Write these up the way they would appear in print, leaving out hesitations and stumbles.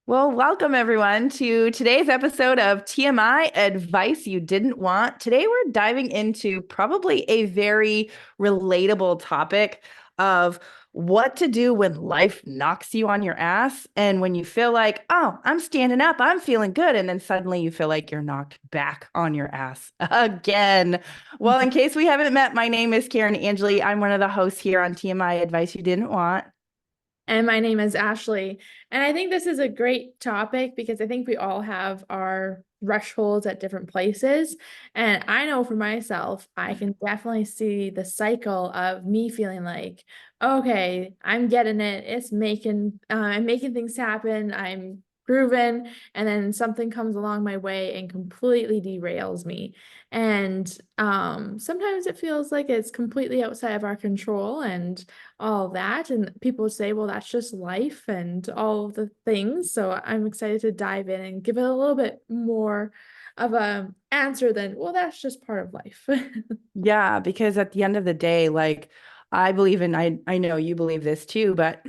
Well, welcome everyone to today's episode of TMI Advice You Didn't Want. Today, we're diving into probably a very relatable topic of what to do when life knocks you on your ass and when you feel like, oh, I'm standing up, I'm feeling good. And then suddenly you feel like you're knocked back on your ass again. Well, in case we haven't met, my name is Karin Angelly. I'm one of the hosts here on TMI Advice You Didn't Want. And my name is Ashley. And I think this is a great topic because I think we all have our thresholds at different places. And I know for myself, I can definitely see the cycle of me feeling like, okay, I'm getting it. I'm making things happen. I'm grooving. And then something comes along my way and completely derails me. And sometimes it feels like it's completely outside of our control. And all of that. And people say, well, that's just life and all of the things. So I'm excited to dive in and give it a little bit more of a answer than, well, that's just part of life. Yeah, because at the end of the day, like I believe in I know you believe this too, but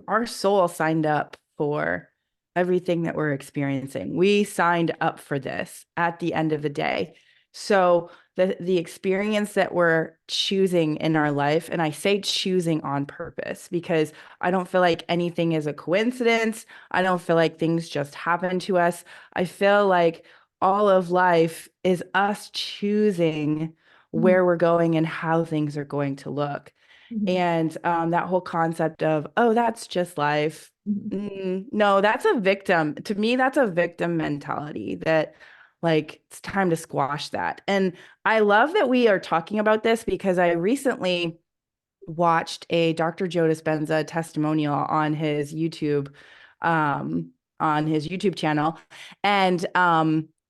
our soul signed up for everything that we're experiencing. We signed up for this at the end of the day. So the experience that we're choosing in our life, and I say choosing on purpose because I don't feel like anything is a coincidence. I don't feel like things just happen to us. I feel like all of life is us choosing Mhm. where we're going and how things are going to look. Mhm. And that whole concept of, oh, that's just life. Mhm. No, that's a victim. To me, that's a victim mentality that, like, it's time to squash that. And I love that we are talking about this because I recently watched a Dr. Joe Dispenza testimonial um, on his YouTube channel. And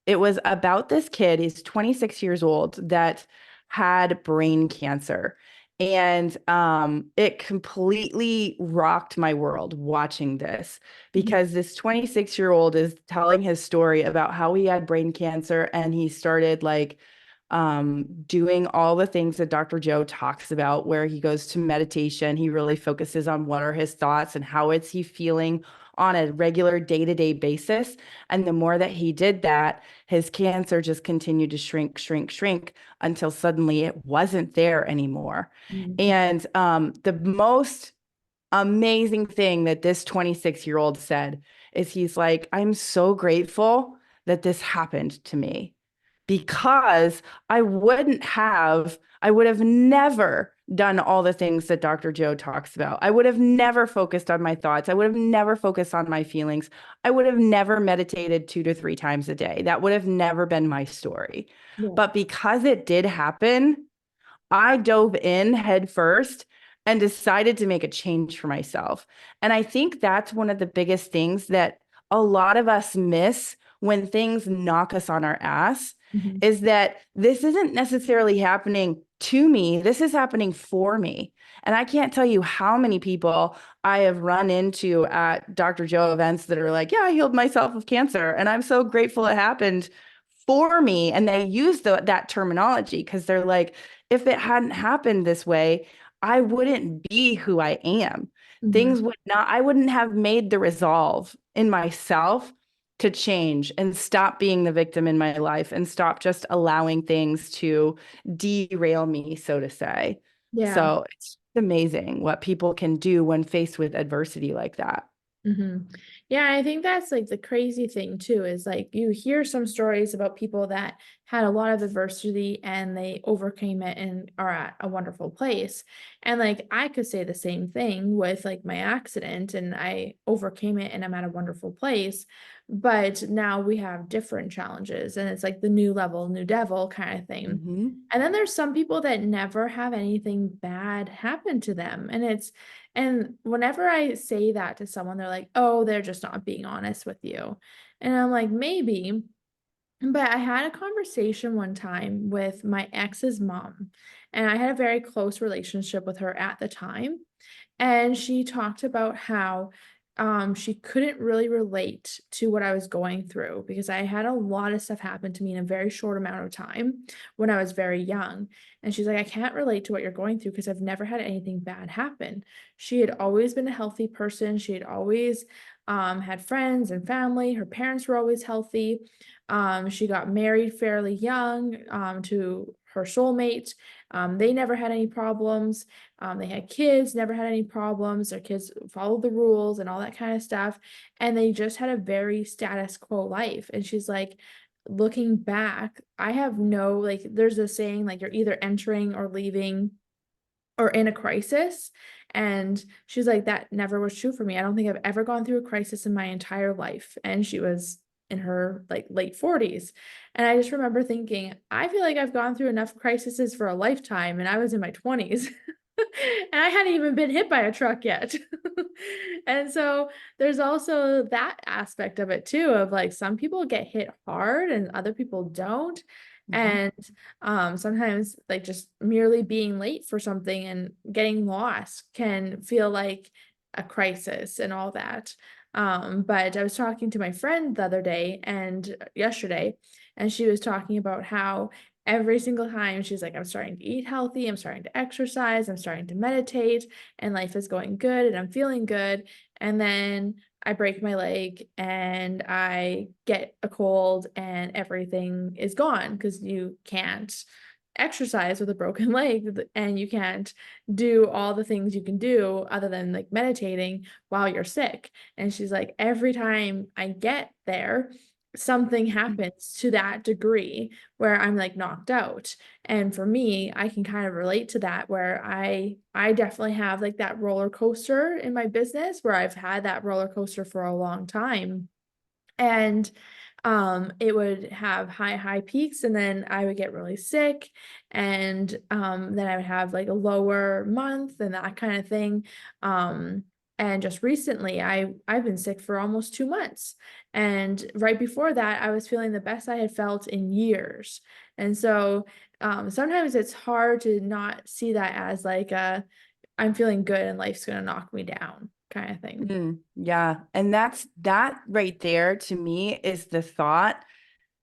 it was about this kid, he's 26 years old, that had brain cancer. And it completely rocked my world watching this because this 26-year-old is telling his story about how he had brain cancer and he started like doing all the things that Dr. Joe talks about, where he goes to meditation. He really focuses on what are his thoughts and how is he feeling on a regular day-to-day basis. And the more that he did that, his cancer just continued to shrink, shrink, shrink until suddenly it wasn't there anymore. Mhm. And the most amazing thing that this 26-year-old said is he's like, I'm so grateful that this happened to me because I would have never done all the things that Dr. Joe talks about. I would have never focused on my thoughts. I would have never focused on my feelings. I would have never meditated 2 to 3 times a day. That would have never been my story. Yeah. But because it did happen, I dove in head first and decided to make a change for myself. And I think that's one of the biggest things that a lot of us miss when things knock us on our ass Mhm. is that this isn't necessarily happening to me. This is happening for me. And I can't tell you how many people I have run into at Dr. Joe events that are like, yeah, I healed myself of cancer. And I'm so grateful it happened for me. And they use that terminology because they're like, if it hadn't happened this way, I wouldn't be who I am. Mhm. I wouldn't have made the resolve in myself to change and stop being the victim in my life and stop just allowing things to derail me, so to say. Yeah. So it's amazing what people can do when faced with adversity like that. hmm Yeah, I think that's like the crazy thing too, is like you hear some stories about people that had a lot of adversity and they overcame it and are at a wonderful place. And like I could say the same thing with like my accident and I overcame it and I'm at a wonderful place. But now we have different challenges and it's like the new level, new devil kind of thing. Hmm. And then there's some people that never have anything bad happen to them. And whenever I say that to someone, they're like, oh, they're just not being honest with you. And I'm like, maybe. But I had a conversation one time with my ex's mom, and I had a very close relationship with her at the time. And she talked about how she couldn't really relate to what I was going through because I had a lot of stuff happen to me in a very short amount of time when I was very young. And she's like, I can't relate to what you're going through because I've never had anything bad happen. She had always been a healthy person. She had always had friends and family. Her parents were always healthy. She got married fairly young to her soulmate. They never had any problems. They had kids, never had any problems. Their kids followed the rules and all that kind of stuff. And they just had a very status quo life. And she's like, looking back, I have no, like, there's a saying, like, you're either entering or leaving or in a crisis. And she's like, that never was true for me. I don't think I've ever gone through a crisis in my entire life. And she was in her like late 40s. And I just remember thinking, I feel like I've gone through enough crises for a lifetime, and I was in my 20s. And I hadn't even been hit by a truck yet. And so there's also that aspect of it too, of like some people get hit hard and other people don't. Mhm. And sometimes like just merely being late for something and getting lost can feel like a crisis and all that. But I was talking to my friend the other day and yesterday, and she was talking about how every single time she's like, I'm starting to eat healthy, I'm starting to exercise, I'm starting to meditate, and life is going good and I'm feeling good. And then I break my leg and I get a cold and everything is gone because you can't exercise with a broken leg and you can't do all the things you can do other than like meditating while you're sick. And she's like, every time I get there, something happens to that degree where I'm like knocked out. And for me, I can kind of relate to that where I definitely have like that roller coaster in my business where I've had that roller coaster for a long time. And it would have high peaks, and then I would get really sick, and then I would have like a lower month and that kind of thing. And just recently I've been sick for almost 2 months, and right before that I was feeling the best I had felt in years. And so sometimes it's hard to not see that as like a I'm feeling good and life's gonna knock me down kind of thing. Yeah. And that right there to me is the thought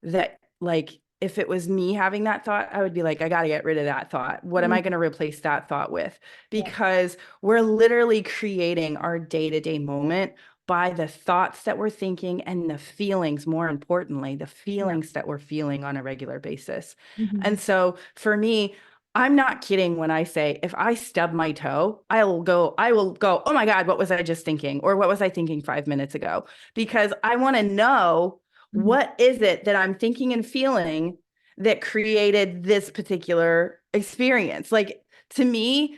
that, like, if it was me having that thought, I would be like, I got to get rid of that thought. What am I Mhm. going to replace that thought with? Yeah. Because we're literally creating our day-to-day moment by the thoughts that we're thinking and the feelings, more importantly, the Yeah. feelings that we're feeling on a regular basis. Mhm. And so for me, I'm not kidding when I say if I stub my toe, I will go, oh my God, what was I just thinking? Or what was I thinking 5 minutes ago? Because I want to know Mhm. what is it that I'm thinking and feeling that created this particular experience? Like, to me,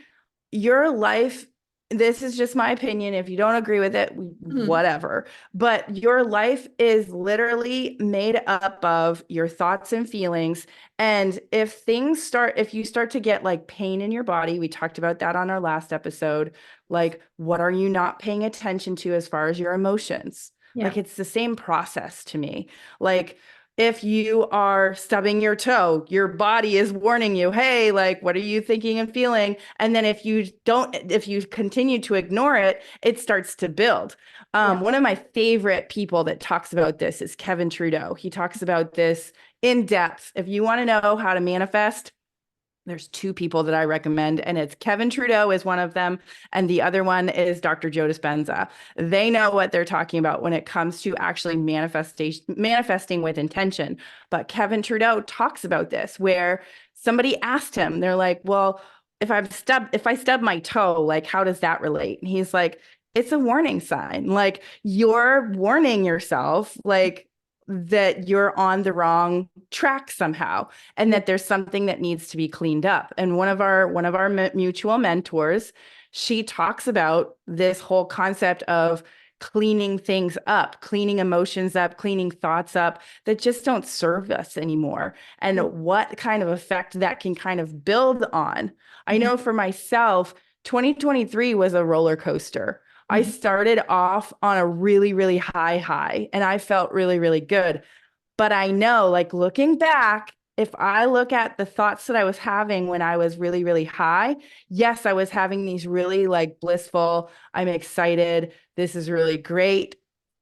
your life, this is just my opinion. If you don't agree with it, Mhm. whatever. But your life is literally made up of your thoughts and feelings. And if you start to get like pain in your body, we talked about that on our last episode. Like, what are you not paying attention to as far as your emotions? Yeah. Like, it's the same process to me. Like, if you are stubbing your toe, your body is warning you, hey, like, what are you thinking and feeling? And then if you continue to ignore it, it starts to build. Yeah. One of my favorite people that talks about this is Kevin Trudeau. He talks about this in depth. If you want to know how to manifest, there's two people that I recommend, and it's Kevin Trudeau is one of them, and the other one is Dr. Joe Dispenza. They know what they're talking about when it comes to actually manifesting with intention. But Kevin Trudeau talks about this, where somebody asked him, they're like, well, if I stub my toe, like, how does that relate? And he's like, it's a warning sign. Like, you're warning yourself, like, that you're on the wrong track somehow, and Yeah. that there's something that needs to be cleaned up. And one of our mutual mentors, she talks about this whole concept of cleaning things up, cleaning emotions up, cleaning thoughts up that just don't serve us anymore, and Yeah. what kind of effect that can kind of build on. I Mhm. know for myself, 2023 was a roller coaster. I Mhm. started off on a really, really high, and I felt really, really good. But I know, like, looking back, if I look at the thoughts that I was having when I was really, really high, yes, I was having these really like blissful, I'm excited, this is really great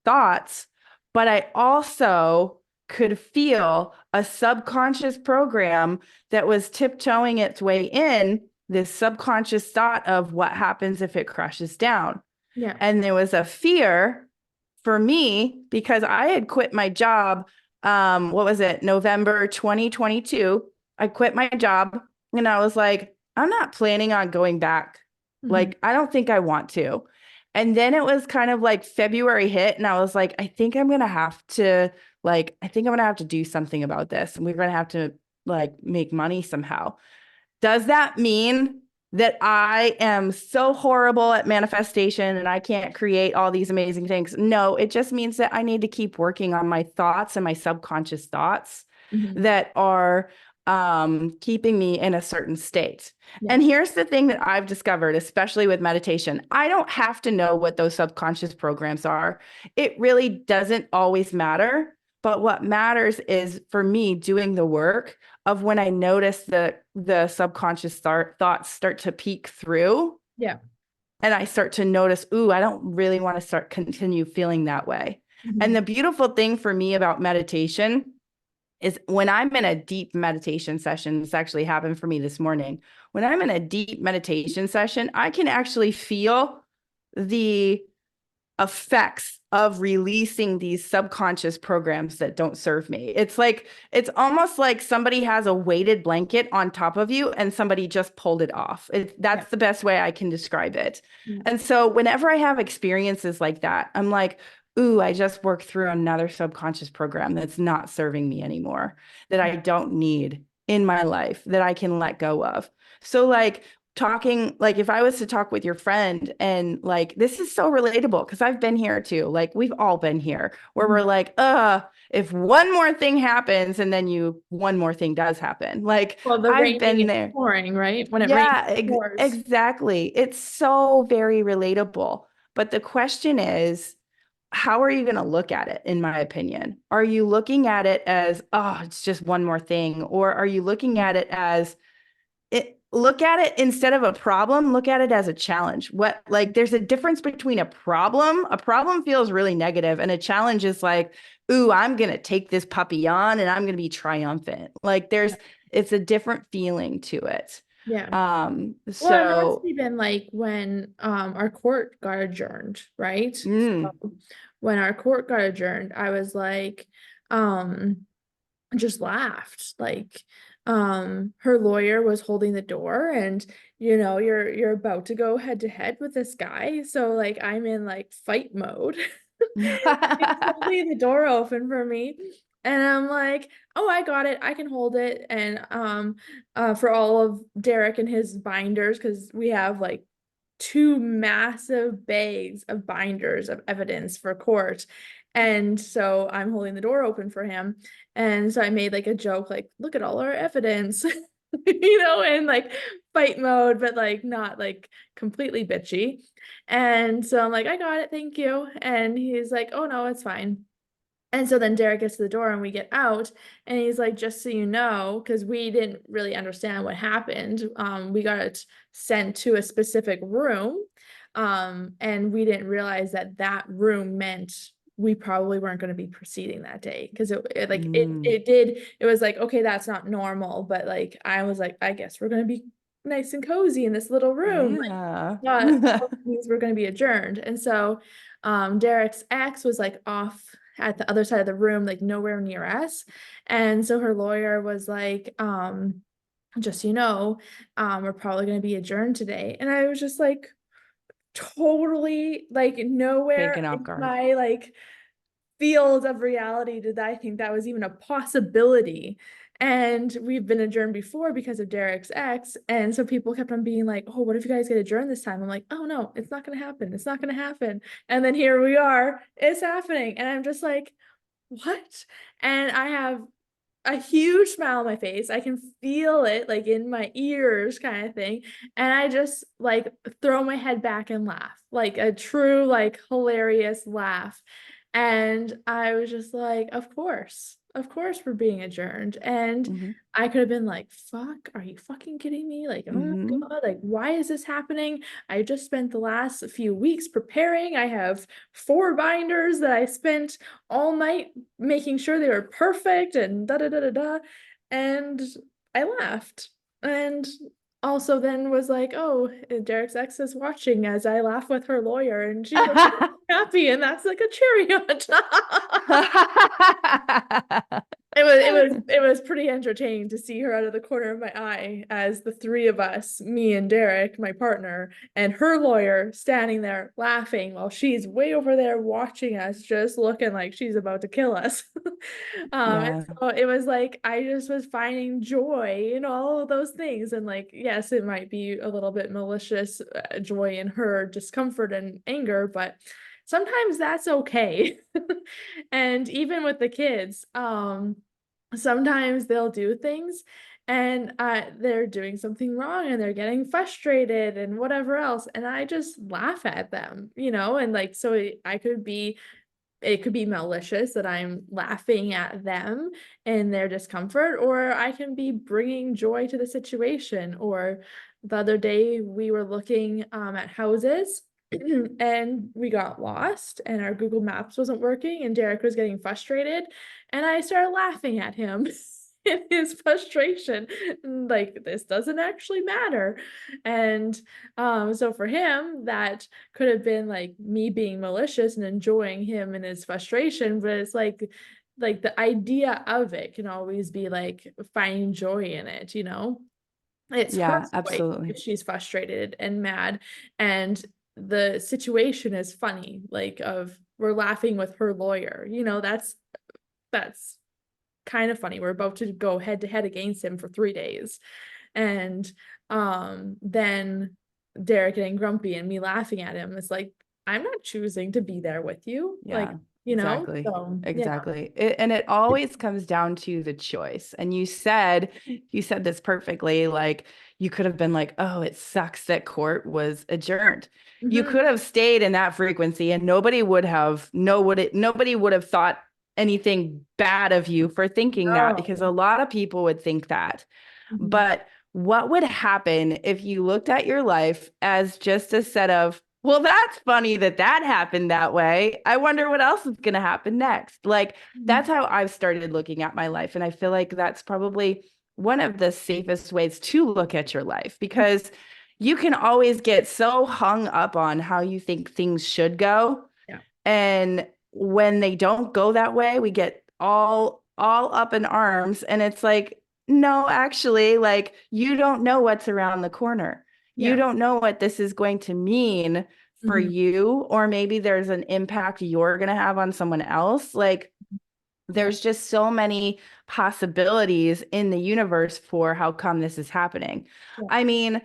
thoughts. But I also could feel a subconscious program that was tiptoeing its way in, this subconscious thought of what happens if it crashes down. Yeah. And there was a fear for me, because I had quit my job, what was it, November 2022, I quit my job and I was like, I'm not planning on going back. Mhm. Like, I don't think I want to. And then it was kind of like February hit, and I was like, I think I'm gonna have to, like, I think I'm gonna have to do something about this. And we're gonna have to like make money somehow. Does that mean that I am so horrible at manifestation and I can't create all these amazing things? No, it just means that I need to keep working on my thoughts and my subconscious thoughts Mhm. that are keeping me in a certain state. Yeah. And here's the thing that I've discovered, especially with meditation, I don't have to know what those subconscious programs are. It really doesn't always matter. But what matters is for me doing the work of when I notice the subconscious thoughts start to peek through, Yeah. and I start to notice, ooh, I don't really want to continue feeling that way. And Mhm. the beautiful thing for me about meditation is when I'm in a deep meditation session, this actually happened for me this morning. When I'm in a deep meditation session, I can actually feel the effects of releasing these subconscious programs that don't serve me. It's like, it's almost like somebody has a weighted blanket on top of you and somebody just pulled it off. Yeah. That's the best way I can describe it. Yeah. And so whenever I have experiences like that, I'm like, ooh, I just worked through another subconscious program that's not serving me anymore, that I don't need in my life, that I can let go of. So like talking, like if I was to talk with your friend, and like this is so relatable because I've been here too, like we've all been here where we're Mhm. like, if one more thing happens, and then one more thing does happen, like Well, the I've raining been and there. pouring, right? When it rains, Yeah, it pours. exactly. It's so very relatable. But the question is, how are you going to look at it, in my opinion? Are you looking at it as, oh, it's just one more thing? Or are you looking at it as, look at it instead of a problem, look at it as a challenge. What, like, there's a difference between a problem. A problem feels really negative, and a challenge is like, ooh, I'm going to take this puppy on and I'm going to be triumphant. Like, it's a different feeling to it. Yeah. Well, and that's So, even like when our court got adjourned, right? So mm, when our court got adjourned, I was like, um, just laughed. Like, her lawyer was holding the door, and you're about to go head to head with this guy. So like I'm in like fight mode. He's holding the door open for me. And I'm like, oh, I got it. I can hold it. And for all of Derek and his binders, because we have like two massive bags of binders of evidence for court. And so I'm holding the door open for him. And so I made like a joke, like, look at all our evidence, in like fight mode, but like not like completely bitchy. And so I'm like, I got it, thank you. And he's like, oh no, it's fine. And so then Derek gets to the door and we get out, and he's like, just so you know, because we didn't really understand what happened. We got sent to a specific room, and we didn't realize that that room meant we probably weren't going to be proceeding that day, because mm, it was like, okay, that's not normal, but like I was like, I guess we're going to be nice and cozy in this little room. Like, yeah. not all things were going to be adjourned. And so Derek's ex was like off at the other side of the room, like nowhere near us. And so her lawyer was like, just so you know, we're probably going to be adjourned today. And I was just like, totally like nowhere Taken off in guard. my like field of reality did I think that was even a possibility. And we've been adjourned before because of Derek's ex. And so people kept on being like, oh, what if you guys get adjourned this time? I'm like, oh no, it's not going to happen. It's not going to happen. And then here we are, it's happening. And I'm just like, what? And I have a huge smile on my face. I can feel it like in my ears, kind of thing. And I just like throw my head back and laugh, like a true, like hilarious laugh. And I was just like, of course we're being adjourned. And Hmm. I could have been like, fuck, are you fucking kidding me? Like, oh my Hmm. God, like, why is this happening? I just spent the last few weeks preparing. I have 4 binders that I spent all night making sure they were perfect and da da da da da. And I laughed. And also then was like, oh, Derek's ex is watching as I laugh with her lawyer, and she looks happy, and that's like a cherry on top. It was pretty entertaining to see her out of the corner of my eye as the three of us, me and Derek, my partner, and her lawyer standing there laughing while she's way over there watching us, just looking like she's about to kill us. And Yeah. so it was like I just was finding joy in all of those things. And like, yes, it might be a little bit malicious joy in her discomfort and anger, but sometimes that's okay. And even with the kids, sometimes they'll do things and they're doing something wrong and they're getting frustrated and whatever else, and I just laugh at them, and like, so it could be malicious that I'm laughing at them and their discomfort, or I can be bringing joy to the situation. Or the other day we were looking at houses and we got lost and our Google Maps wasn't working and Derek was getting frustrated and I started laughing at him in his frustration, like, this doesn't actually matter. And so for him that could have been like me being malicious and enjoying him and his frustration, but it's like the idea of it can always be like finding joy in it. It's her Yeah, joy absolutely. if she's frustrated and mad, and the situation is funny, like, of we're laughing with her lawyer, that's kind of funny. We're about to go head to head against him for 3 days. And then Derek getting grumpy and me laughing at him. It's like, I'm not choosing to be there with you. Like, Yeah, exactly. so yeah. Exactly. And it always comes down to the choice. And you said this perfectly. Like, you could have been like, oh, it sucks that court was adjourned. You Mm-hmm. could have stayed in that frequency and nobody would have thought anything bad of you for thinking that, because No. a lot of people would think that. Mm-hmm. But what would happen if you looked at your life as just a set of, well, that's funny that that happened that way. I wonder what else is going to happen next. Like, that's how I've started looking at my life. And I feel like that's probably one of the safest ways to look at your life, because you can always get so hung up on how you think things should go. Yeah. And when they don't go that way, we get all up in arms. And it's like, no, actually, like, you don't know what's around the corner. You Yeah. don't know what this is going to mean for Mm-hmm. you, or maybe there's an impact you're going to have on someone else. Like, Yeah. there's just so many possibilities in the universe for how come this is happening. Yeah. I mean,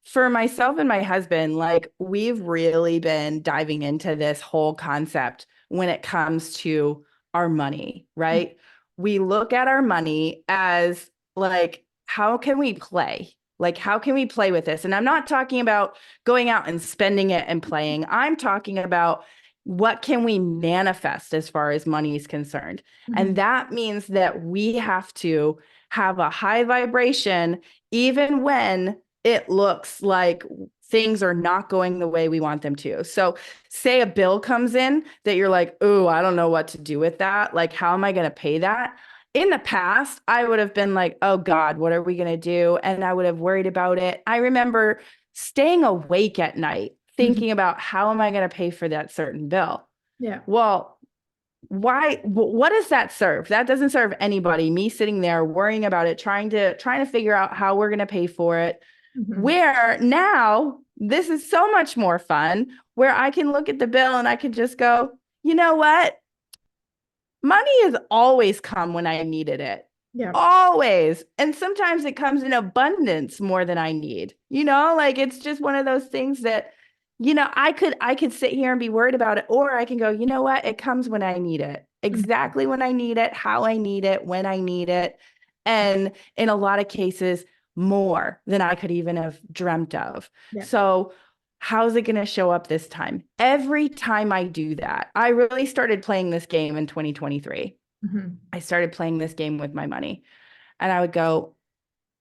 for myself and my husband, like, we've really been diving into this whole concept when it comes to our money, right? We look at our money as like, how can we play? Like, how can we play with this? And I'm not talking about going out and spending it and playing. I'm talking about what can we manifest as far as money is concerned. Mm-hmm. And that means that we have to have a high vibration, even when it looks like things are not going the way we want them to. So, say a bill comes in that you're like, oh, I don't know what to do with that. Like, how am I going to pay that? In the past, I would have been like, oh God, what are we going to do? And I would have worried about it. I remember staying awake at night Mm-hmm. thinking about, how am I going to pay for that certain bill? Yeah. Well, what does that serve? That doesn't serve anybody. Me sitting there worrying about it, trying to figure out how we're going to pay for it. Mm-hmm. Where now this is so much more fun, where I can look at the bill and I can just go, you know what? Money has always come when I needed it. Yeah. Always. And sometimes it comes in abundance more than I need. Like, it's just one of those things that, I could sit here and be worried about it, or I can go, you know what? It comes when I need it. Mm-hmm. Exactly when I need it, how I need it, when I need it. And in a lot of cases, more than I could even have dreamt of. Yeah. So, how's it going to show up this time? Every time I do that, I really started playing this game in 2023. Mm-hmm. I started playing this game with my money, and I would go,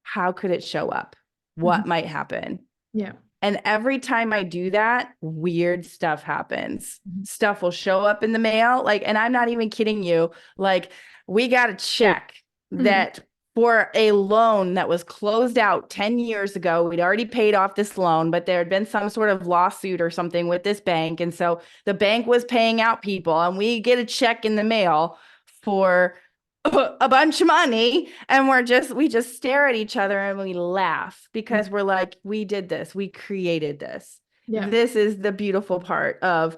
how could it show up? Mm-hmm. What might happen? Yeah. And every time I do that, weird stuff happens. Mm-hmm. Stuff will show up in the mail. Like, and I'm not even kidding you. Like, we got a check Mm-hmm. that for a loan that was closed out 10 years ago. We'd already paid off this loan, but there had been some sort of lawsuit or something with this bank. And so the bank was paying out people, and we get a check in the mail for a bunch of money. And we just stare at each other and we laugh because we're like, we did this, we created this. Yeah. This is the beautiful part of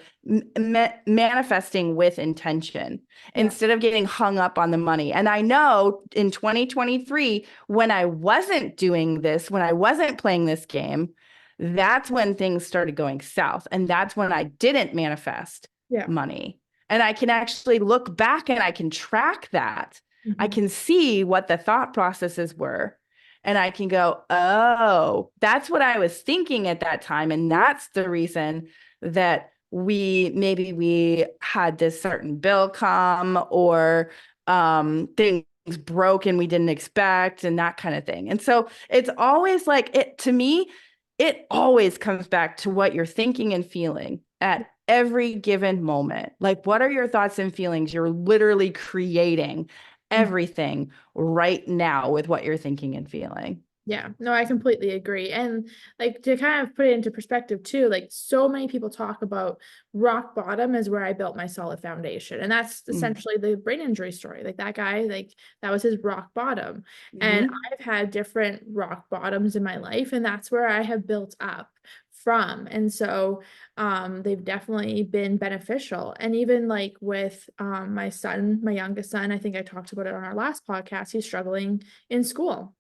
manifesting with intention Yeah. instead of getting hung up on the money. And I know in 2023, when I wasn't doing this, when I wasn't playing this game, that's when things started going south. And that's when I didn't manifest Yeah. money. And I can actually look back and I can track that. I Mhm. can see what the thought processes were. And I can go, oh, that's what I was thinking at that time. And that's the reason that we had this certain bill come, or things broke and we didn't expect, and that kind of thing. And so it's always like, it to me, it always comes back to what you're thinking and feeling at every given moment. Like, what are your thoughts and feelings? You're literally creating everything right now with what you're thinking and feeling. Yeah, no, I completely agree. And like to kind of put it into perspective too, like so many people talk about rock bottom is where I built my solid foundation. And that's essentially the brain injury story. Like that guy, like that was his rock bottom. And Mm-hmm. I've had different rock bottoms in my life, and that's where I have built up from. And so they've definitely been beneficial. And even like with my son, my youngest son, I think I talked about it on our last podcast, he's struggling in school.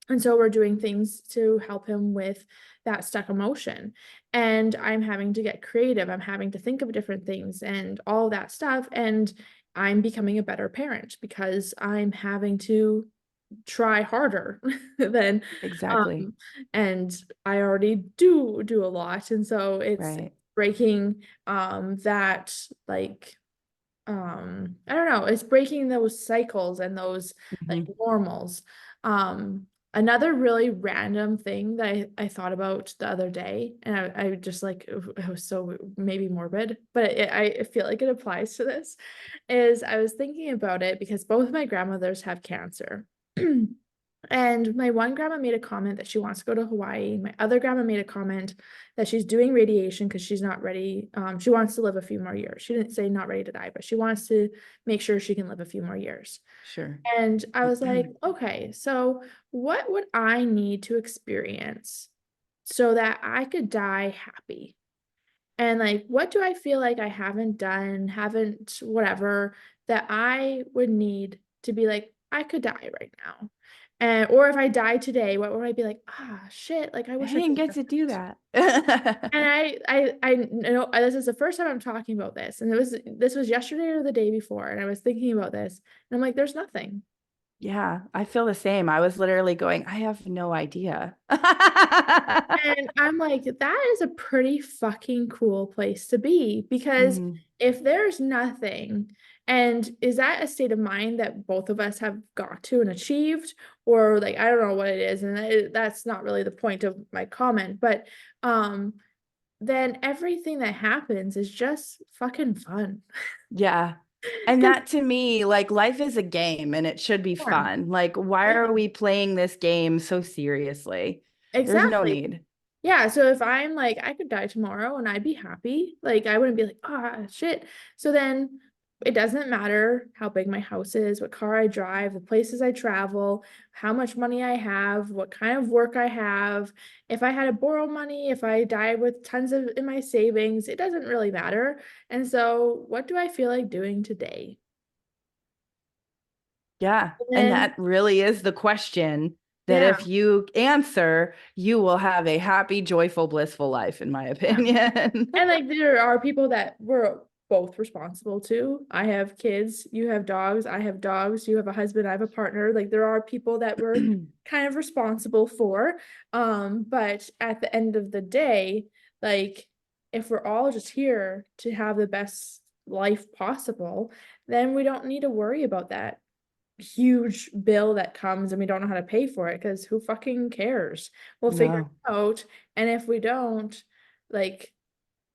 And so we're doing things to help him with that stuck emotion. And I'm having to get creative. I'm having to think of different things and all that stuff. And I'm becoming a better parent because I'm having to try harder than Exactly. um and I already do a lot. And so it's Right. breaking that like I don't know, it's breaking those cycles and those like Mm-hmm. normals. Another really random thing that I thought about the other day, and I just like it was so maybe morbid, but I feel like it applies to this, is I was thinking about it because both my grandmothers have cancer. And my one grandma made a comment that she wants to go to Hawaii. My other grandma made a comment that she's doing radiation because she's not ready. She wants to live a few more years. She didn't say not ready to die, but she wants to make sure she can live a few more years. Sure. And I was like, okay, so what would I need to experience so that I could die happy? And like, what do I feel like I haven't done, haven't whatever, that I would need to be like, I could die right now. And or if I died today, what would I be like, ah, shit, like I I wish I didn't could get live to do that. that. And I know this is the first time I'm talking about this. And this was yesterday or the day before. And I was thinking about this. And I'm like, there's nothing. Yeah, I feel the same. I was literally going, I have no idea. And I'm like, that is a pretty fucking cool place to be because Mhm. if there's nothing, and is that a state of mind that both of us have got to and achieved, or like I don't know what it is, and that's not really the point of my comment, but um, then everything that happens is just fucking fun. Yeah. And 'Cause that to me, like, life is a game and it should be yeah, fun. Like, why yeah, are we playing this game so seriously? There's no exactly. need. Yeah, so if I'm like, I could die tomorrow and I'd be happy, like I wouldn't be like, ah, shit. So then it doesn't matter how big my house is, what car I drive, the places I travel, how much money I have, what kind of work I have. If I had to borrow money, if I died with tons of in my savings, it doesn't really matter. And so what do I feel like doing today? Yeah. And And then, that really is the question that yeah. if you answer, you will have a happy, joyful, blissful life, in my Yeah. opinion. And like there are people that we're both responsible to. I have kids, you have dogs, I have dogs, you have a husband, I have a partner. Like there are people that we're kind of responsible for. But at the end of the day, like if we're all just here to have the best life possible, then we don't need to worry about that huge bill that comes and we don't know how to pay for it because who fucking cares? We'll figure No. it out. And if we don't, like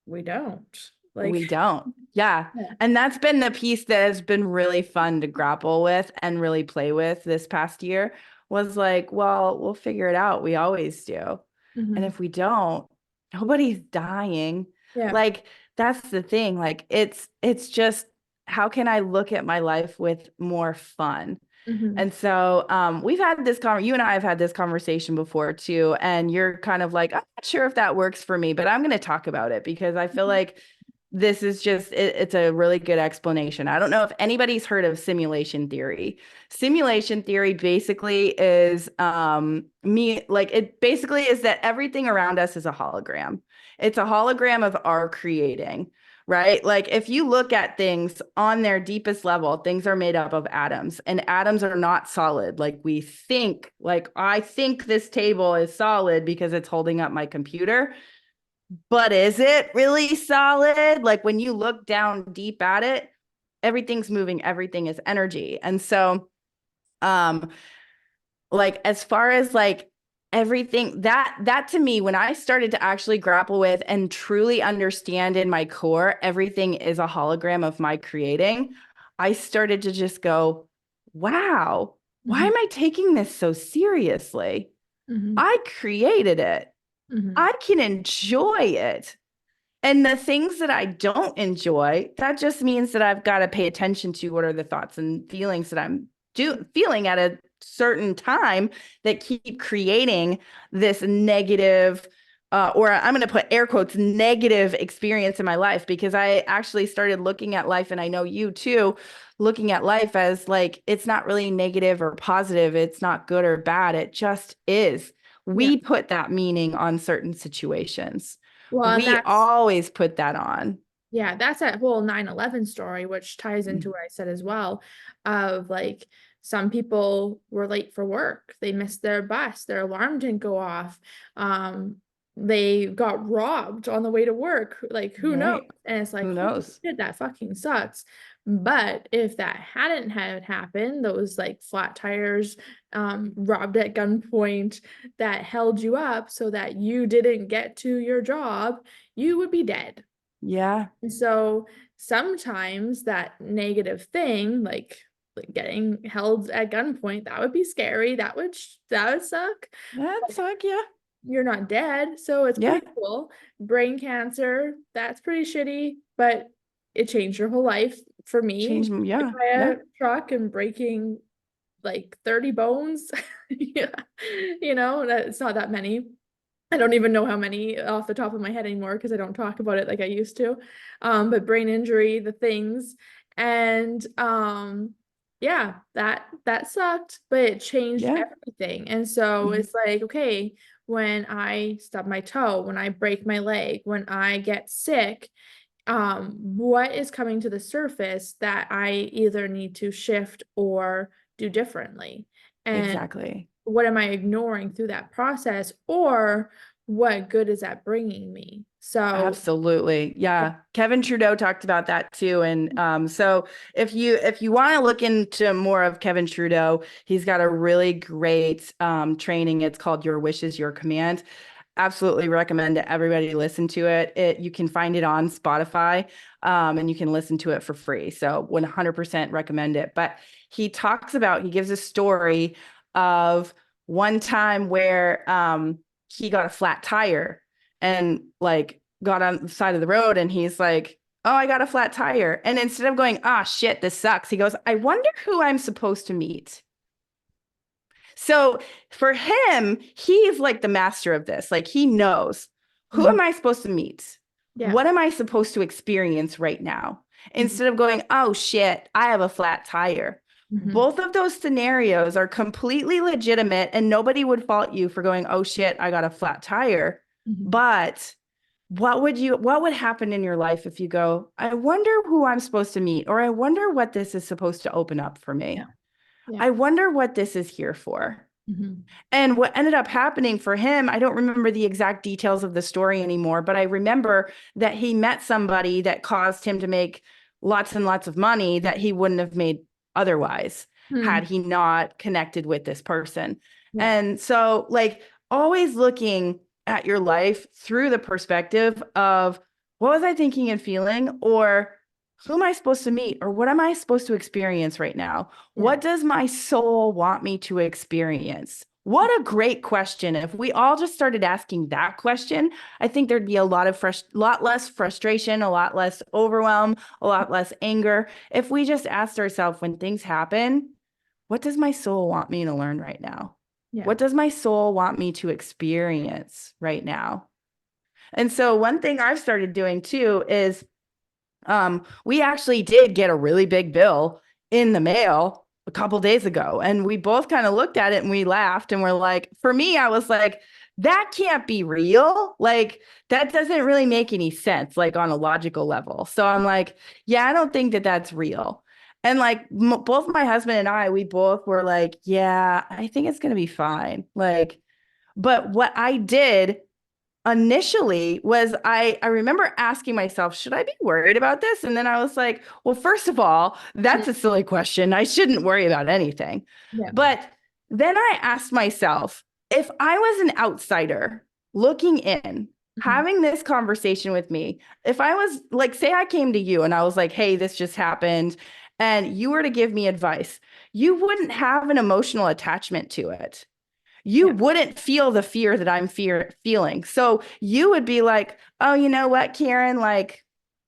we don't. Like, We don't. Yeah. yeah. And that's been the piece that has been really fun to grapple with and really play with this past year was like, well, we'll figure it out. We always do. And Mhm. if we don't, nobody's dying. Yeah. Like that's the thing. Like it's just how can I look at my life with more fun? Mhm. And so we've had this you and I have had this conversation before too. And you're kind of like, I'm not sure if that works for me, but I'm going to talk about it because I feel like this is just, it's a really good explanation. I don't know if anybody's heard of simulation theory. Simulation theory basically is it basically is that everything around us is a hologram. It's a hologram of our creating, right? Like if you look at things on their deepest level, things are made up of atoms and atoms are not solid. Like we think, like I think this table is solid because it's holding up my computer, but is it really solid? Like when you look down deep at it, everything's moving, everything is energy. And so, um, like as far as like everything that to me when I started to actually grapple with and truly understand in my core everything is a hologram of my creating, I started to just go, wow, why Mhm. am I taking this so seriously? Mhm. I created it. Mhm. I can enjoy it. And the things that I don't enjoy, that just means that I've got to pay attention to what are the thoughts and feelings that I'm feeling at a certain time that keep creating this negative, or I'm going to put air quotes, negative experience in my life because I actually started looking at life, and I know you too, looking at life as like it's not really negative or positive. It's not good or bad. It just is. Yeah. We put that meaning on certain situations. Well, and We that's always put that on. yeah, that's that whole 9/11 story, which ties into Mm. what I said as well, of like some people were late for work. They missed their bus, their alarm didn't go off. Um, they got robbed on the way to work. Like, who knows? Right. And it's like, Who holy knows? shit, that fucking sucks. But if that hadn't had happened, those like flat tires, robbed at gunpoint that held you up so that you didn't get to your job, you would be dead. Yeah. And so sometimes that negative thing, like getting held at gunpoint, that would be scary. That would suck. That suck. Yeah. You're not dead, so it's Yeah. pretty cool. Brain cancer, that's pretty shitty, but it changed your whole life. For me, Change. hit Yeah. by Yeah. a truck and breaking like 30 bones. Yeah. It's not that many. I don't even know how many off the top of my head anymore because I don't talk about it like I used to. But brain injury, the things, and yeah, that sucked, but it changed Yeah. everything. And so Mhm. it's like, okay, when I stub my toe, when I break my leg, when I get sick, what is coming to the surface that I either need to shift or do differently? And Exactly. what am I ignoring through that process, or what good is that bringing me? So, Absolutely. Yeah. Kevin Trudeau talked about that too. And so if you want to look into more of Kevin Trudeau, he's got a really great training. It's called Your Wish is Your Command. Absolutely recommend that everybody listen to it. You can find it on Spotify, and you can listen to it for free. So 100% recommend it. But he gives a story of one time where he got a flat tire and like got on the side of the road and he's like, oh, I got a flat tire. And instead of going, ah, shit, this sucks, he goes, I wonder who I'm supposed to meet. So for him, he's like the master of this. Like he knows, who mhm, am I supposed to meet? yeah. What am I supposed to experience right now? Mhm, Instead of going, oh shit, I have a flat tire. mhm, Both of those scenarios are completely legitimate and nobody would fault you for going, oh shit, I got a flat tire. mhm, But what would happen in your life if you go, I wonder who I'm supposed to meet, or I wonder what this is supposed to open up for yeah. me. Yeah. I wonder what this is here for. Mhm, And what ended up happening for him, I don't remember the exact details of the story anymore, but I remember that he met somebody that caused him to make lots and lots of money that he wouldn't have made otherwise mhm, had he not connected with this person. yeah. And so, like, always looking at your life through the perspective of what was I thinking and feeling? Or who am I supposed to meet? Or what am I supposed to experience right now? Yeah. What does my soul want me to experience? What a great question. If we all just started asking that question, I think there'd be a lot less frustration, a lot less overwhelm, a lot less anger. If we just asked ourselves when things happen, what does my soul want me to learn right now? Yeah. What does my soul want me to experience right now? And so one thing I've started doing too is we actually did get a really big bill in the mail a couple days ago. And we both kind of looked at it and we laughed and we're like, for me, I was like, that can't be real. Like, that doesn't really make any sense, like on a logical level. So I'm like, yeah, I don't think that that's real. And like both my husband and I, we both were like, yeah, I think it's going to be fine. Like, but what I did initially was I remember asking myself, should I be worried about this? And then I was like, well, first of all, that's a silly question. I shouldn't worry about anything. Yeah. But then I asked myself, if I was an outsider looking in, Mhm. having this conversation with me, if I was like, say I came to you and I was like, hey, this just happened, and you were to give me advice, you wouldn't have an emotional attachment to it. You Yeah. wouldn't feel the fear that I'm feeling. So you would be like, oh, you know what, Karen, like,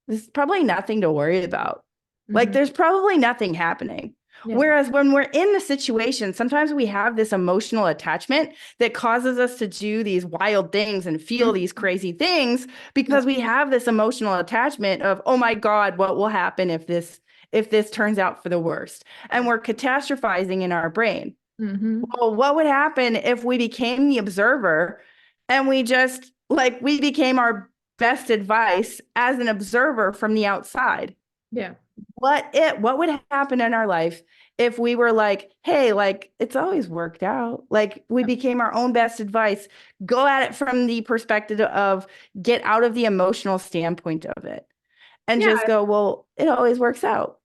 there's probably nothing to worry about. Like, Mhm. there's probably nothing happening. Yeah. Whereas when we're in the situation, sometimes we have this emotional attachment that causes us to do these wild things and feel Mhm. these crazy things Yeah. because we have this emotional attachment of, oh my God, what will happen if this turns out for the worst? And we're catastrophizing in our brain. Mhm. Well, what would happen if we became the observer and we just like we became our best advice as an observer from the outside? Yeah. What would happen in our life if we were like, hey, like it's always worked out. Like we became our own best advice. Go at it from the perspective of get out of the emotional standpoint of it and Yeah. just go, well, it always works out.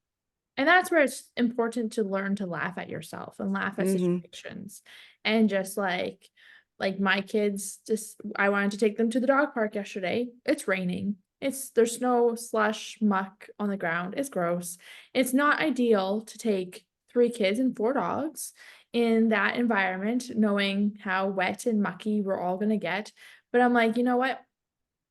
And that's where it's important to learn to laugh at yourself and laugh at Hmm. situations. And just like my kids, just I wanted to take them to the dog park yesterday. It's raining. There's snow slush muck on the ground. It's gross. It's not ideal to take 3 kids and 4 dogs in that environment, knowing how wet and mucky we're all gonna get. But I'm like, you know what?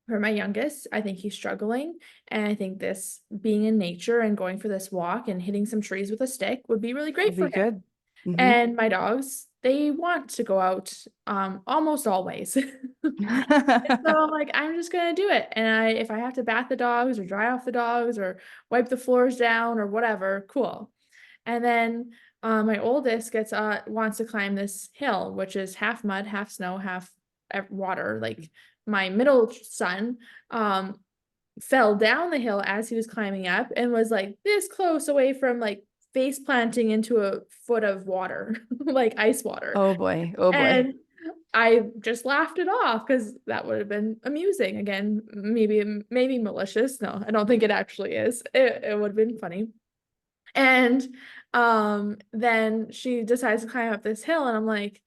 For my youngest, I think he's struggling, and I think this being in nature and going for this walk and hitting some trees with a stick would be really great Would for be him. good. Hmm. And my dogs, they want to go out, almost always. So I'm like, I'm just gonna do it. And if I have to bath the dogs or dry off the dogs or wipe the floors down or whatever, cool. And then my oldest wants to climb this hill, which is half mud, half snow, half water. Like my middle son um fell down the hill as he was climbing up and was like this close away from like face planting into a foot of water, like ice water. Oh boy. Oh boy. And I just laughed it off because that would have been amusing. Again, maybe malicious. No, I don't think it actually is. It would have been funny. And then she decides to climb up this hill, and I'm like,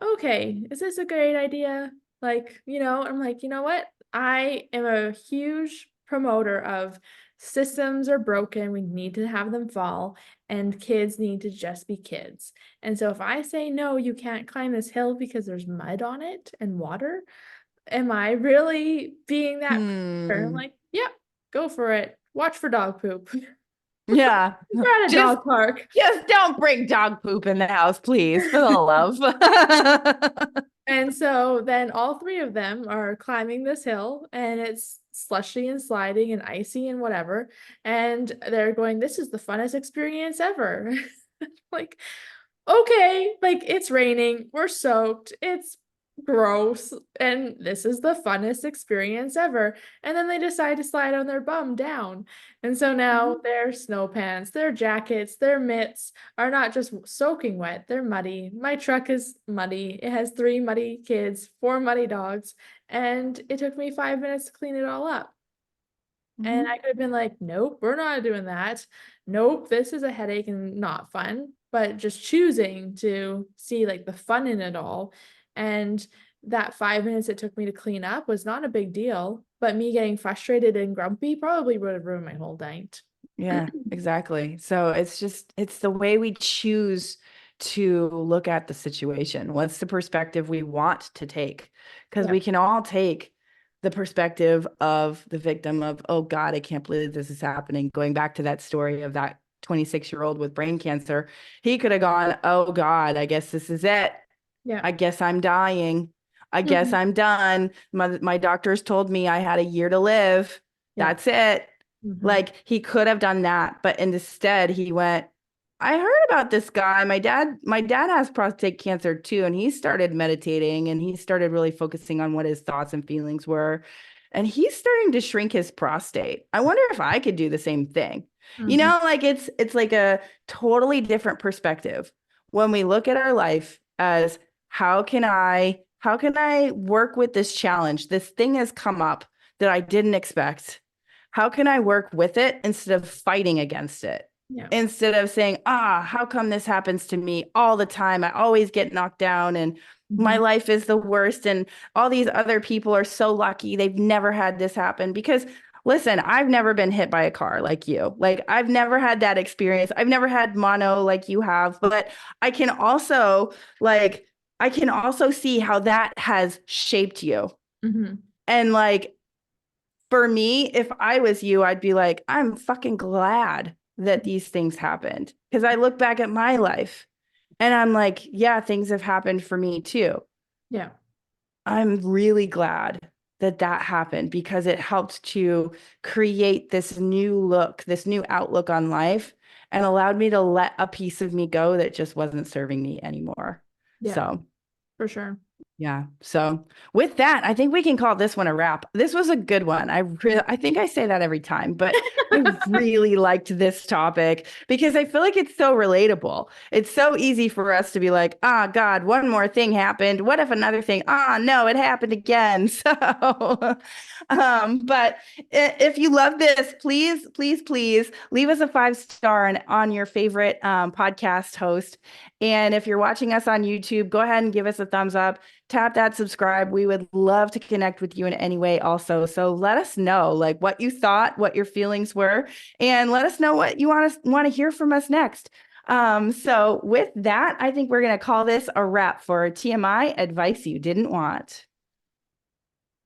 okay, is this a great idea? Like, I'm like, you know what? I am a huge promoter of systems are broken. We need to have them fall, and kids need to just be kids. And so if I say, no, you can't climb this hill because there's mud on it and water, am I really being that? I'm Hmm. like, yep, go for it. Watch for dog poop. Yeah. We're at a Just dog park. just don't bring dog poop in the house, please, for the love. And so then all 3 of them are climbing this hill, and it's slushy and sliding and icy and whatever. And they're going, this is the funnest experience ever. Like, okay, like it's raining, we're soaked, it's gross, and this is the funnest experience ever. And then they decide to slide on their bum down. And so now Mhm. their snow pants, their jackets, their mitts are not just soaking wet, they're muddy. My truck is muddy. It has 3 muddy kids, 4 muddy dogs, and it took me 5 minutes to clean it all up. And I Mhm. could have been like, nope, we're not doing that. Nope, this is a headache and not fun. But just choosing to see like the fun in it all. And that 5 minutes it took me to clean up was not a big deal. but me getting frustrated and grumpy probably would have ruined my whole night. Yeah, exactly. So it's the way we choose to look at the situation. What's the perspective we want to take? Because Yeah. we can all take the perspective of the victim of, oh God, I can't believe this is happening. Going back to that story of that 26-year-old with brain cancer, he could have gone, oh God, I guess this is it. Yeah. I guess I'm dying. I guess Mhm. I'm done. My doctors told me I had a year to live. Yeah. That's it. Hmm. Like he could have done that, but instead he went, I heard about this guy. My dad has prostate cancer too, and he started meditating and he started really focusing on what his thoughts and feelings were. And he's starting to shrink his prostate. I wonder if I could do the same thing. Hmm. Like it's like a totally different perspective when we look at our life as how can I work with this challenge? This thing has come up that I didn't expect. How can I work with it instead of fighting against it? Yeah. Instead of saying, how come this happens to me all the time? I always get knocked down and my Hmm. life is the worst. And all these other people are so lucky they've never had this happen. Because listen, I've never been hit by a car like you. Like I've never had that experience. I've never had mono like you have, but I can also like, I can also see how that has shaped you. Hmm. And like, for me, if I was you, I'd be like, I'm fucking glad that these things happened. Because I look back at my life and I'm like, yeah, things have happened for me too. Yeah. I'm really glad that that happened because it helped to create this new look, this new outlook on life, and allowed me to let a piece of me go that just wasn't serving me anymore. Yeah. So, For sure. yeah. So with that, I think we can call this one a wrap. This was a good one. I think I say that every time, but I really liked this topic because I feel like it's so relatable. It's so easy for us to be like, ah, God, one more thing happened. What if another thing? Ah, no, it happened again. So, but if you love this, please, please, please leave us a 5-star on your favorite podcast host. And if you're watching us on YouTube, go ahead and give us a thumbs up, tap that subscribe. We would love to connect with you in any way also. So let us know like what you thought, what your feelings were, and let us know what you want to hear from us next. So with that, I think we're going to call this a wrap for TMI advice you didn't want.